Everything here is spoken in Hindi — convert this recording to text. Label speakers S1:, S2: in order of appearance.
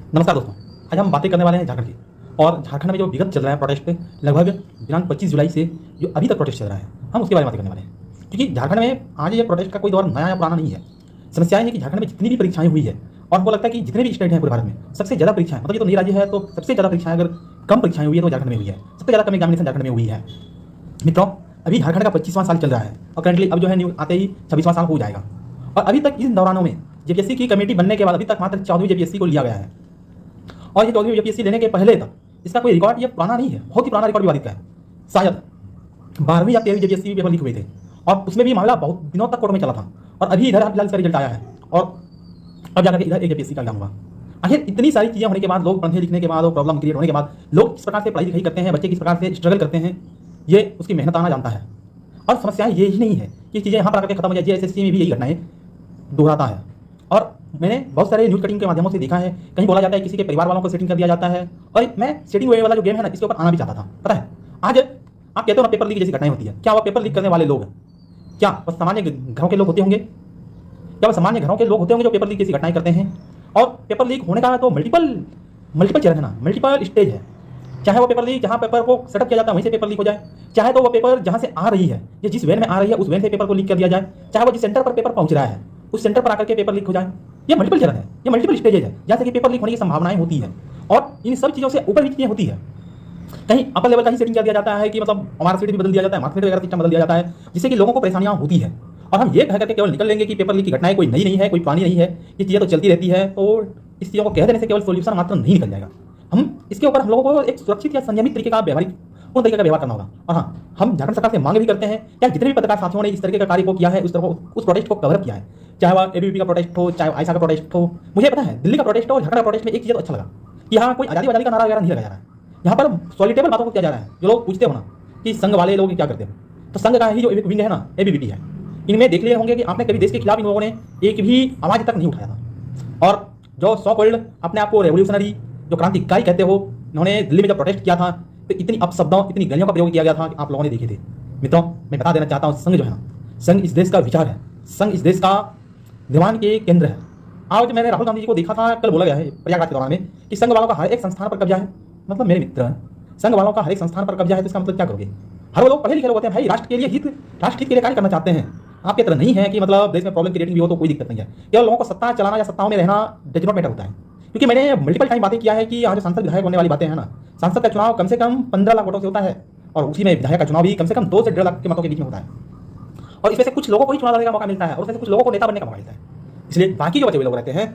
S1: नमस्कार दोस्तों, आज हम बातें करने वाले हैं झारखंड की। और झारखंड में जो विगत चल रहा है प्रोटेस्ट लगभग दिनांक 25 जुलाई से जो अभी तक प्रोटेस्ट चल रहा है, हम उसके बारे में बातें करने वाले हैं। क्योंकि झारखंड में आज ये प्रोटेस्ट का कोई दौर नया या पुराना नहीं है। समस्याएं हैं कि झारखंड में जितनी भी परीक्षाएं हुई है, और हमको लगता है कि जितने भी स्टेट हैं पूरे भारत में सबसे ज़्यादा परीक्षाएं, मतलब ये तो नई राज्य है तो सबसे ज़्यादा परीक्षाएं अगर कम परीक्षाएं हुई है तो झारखंड में हुई है। सबसे ज़्यादा कम एग्जामिनेशन झारखंड में हुई है। मित्रों, अभी झारखंड का 25वां साल चल रहा है और करंटली अब जो है न्यू आते ही 26वां साल हो जाएगा। और अभी तक इन दौरानों में जेपीएससी की कमेटी बनने के बाद अभी तक मात्र 14वीं जेपीएससी को लिया गया है। और ये 14वीं जेपीएससी लेने के पहले तक इसका कोई रिकॉर्ड ये पुराना नहीं है, बहुत ही पुराना रिकॉर्ड विवादित का है। शायद 12वीं या 13वीं जेपीएससी पेपर लीक हुए थे और उसमें भी मामला बहुत दिनों तक कोर्ट में चला था। और अभी इधर फिलहाल इसका रिजल्ट आया है और अब जाकर इधर एक जेपीएससी का एग्जाम हुआ। आखिर इतनी सारी चीज़ें होने के बाद, लोग पढ़ने लिखने के बाद और प्रॉब्लम क्रिएट होने के बाद लोग किस प्रकार से पढ़ाई लिखाई करते हैं, बच्चे किस प्रकार से स्ट्रगल करते हैं, ये उसकी मेहनत आना जानता है। और समस्याएं ये ही नहीं है कि चीज़ें यहाँ पर आकर खत्म हो जाए। एसएससी में भी यही घटनाएं दोहराता है। और मैंने बहुत सारे न्यूज़ कटिंग के माध्यमों से देखा है, कहीं बोला जाता है किसी के परिवार वालों को सेटिंग कर दिया जाता है। और मैं सेटिंग वे वाला जो गेम है ना, इसके ऊपर आना भी चाहता था। पता है, आज आप कहते हो ना पेपर लीक जैसी घटनाएं होती है, क्या वो पेपर लीक करने वाले लोग क्या बस सामान्य घरों के लोग होते होंगे? क्या वो सामान्य घरों के लोग होते होंगे जो पेपर लीक जैसी घटनाएं करते हैं? और पेपर लीक होने का तो मल्टीपल चरण है ना, मल्टीपल स्टेज है। चाहे वो पेपर लीक जहाँ पेपर को सेटअप किया जाता है वहीं से पेपर लीक हो जाए, चाहे तो वो पेपर जहाँ से आ रही है या जिस वैन में आ रही है उस वैन से पेपर को लीक कर दिया जाए, चाहे वो जिस सेंटर पर पेपर पहुंच रहा है उस सेंटर पर आकर के पेपर लीक हो जाए। ये मल्टीपल चरण है, ये मल्टीपल स्टेजेज है जहाँ से कि पेपर लीक होने की संभावनाएं होती है। और इन सब चीज़ों से ऊपर भी चीज़ें होती है। कहीं अपर लेवल का ही सेटिंग कर दिया जाता है कि मतलब मार्कशीट भी बदल दिया जाता है, मार्कशीट वगैरह सिस्टम बदल दिया जाता है, जिससे कि लोगों को परेशानियां होती है। और हम ये कह करके केवल निकल लेंगे कि पेपर लीक की घटनाएं कोई नई नहीं है, कोई पुरानी नहीं है, ये चीज़ें तो चलती रहती है। तो इस चीज़ों को कह देने से केवल सोल्यूशन मात्र नहीं निकल जाएगा। हम इसके ऊपर हम लोगों को एक सुरक्षित या संयमित तरीके का व्यवहारिक उन तरीके का व्यवहार करना होगा। और हाँ, हम झारखंड सरकार से मांग भी करते हैं क्या जितने भी पत्रकार साथियों ने इस तरीके का कार्य को किया है, उस प्रोटेस्ट को कवर किया है, चाहे वह एबीवीपी का प्रोटेस्ट हो, चाहे आयशा का प्रोटेस्ट हो। मुझे पता है दिल्ली का प्रोटेस्ट हो और झारखंड का प्रोटेस्ट में एक चीज़ तो अच्छा लगा कि यहाँ कोई आज़ादी का नारा वगैरह नहीं लगाया जा रहा है। यहाँ पर सॉलिटेबल बातों को किया जा रहा है। जो लोग पूछते हो ना कि संघ वाले लोग क्या करते हो, तो संघ का ही जो विंग है ना, एबीवीपी है, इनमें देख लिए होंगे कि आपने कभी देश के खिलाफ इन लोगों ने एक भी आवाज़ तक नहीं उठाया था। और जो सो कॉल्ड अपने आप को रेवोल्यूशनरी, जो क्रांतिकारी कहते हो, इन्होंने दिल्ली में जब प्रोटेस्ट किया था तो इतनी अपशब्दों, इतनी गालियों का प्रयोग किया गया था कि आप लोगों ने देखे थे। मित्रों, मैं बता देना चाहता हूँ, संघ जो है ना, संघ इस देश का विचार है, संघ इस देश का निर्माण के केंद्र है। आज मैंने राहुल गांधी जी को देखा था, कल बोला गया है प्रयागराज के दौरान में कि संघ वालों का हर एक संस्थान पर कब्जा है। मतलब मेरे मित्र, संघ वालों का हर एक संस्थान पर कब्जा है तो इसका मतलब क्या करोगे? हर वो लोग पढ़े लिखे लोग होते हैं भाई, राष्ट्र हित के लिए कार्य करना चाहते हैं। आपके तरह नहीं है कि मतलब देश में प्रॉब्लम क्रिएटिंग भी हो तो कोई दिक्कत नहीं है। केवल लोगों को सत्ता चलाना या सत्ताओं में रहना डज नॉट मैटर होता है। क्योंकि मैंने मल्टीपल टाइम बातें किया है कि यहाँ जो सांसद विधायक होने वाली बातें हैं ना, सांसद का चुनाव कम से कम 15 लाख वोटों से होता है और उसी में विधायक का चुनाव भी कम से कम 2 से 1.5 लाख के मतों के बीच में होता है। और इसमें से कुछ लोगों को ही चुनाव लड़ने का मौका मिलता है और उसमें से कुछ लोगों को नेता बनने का मौका मिलता है। इसलिए बाकी जो बचे हुए लोग रहते हैं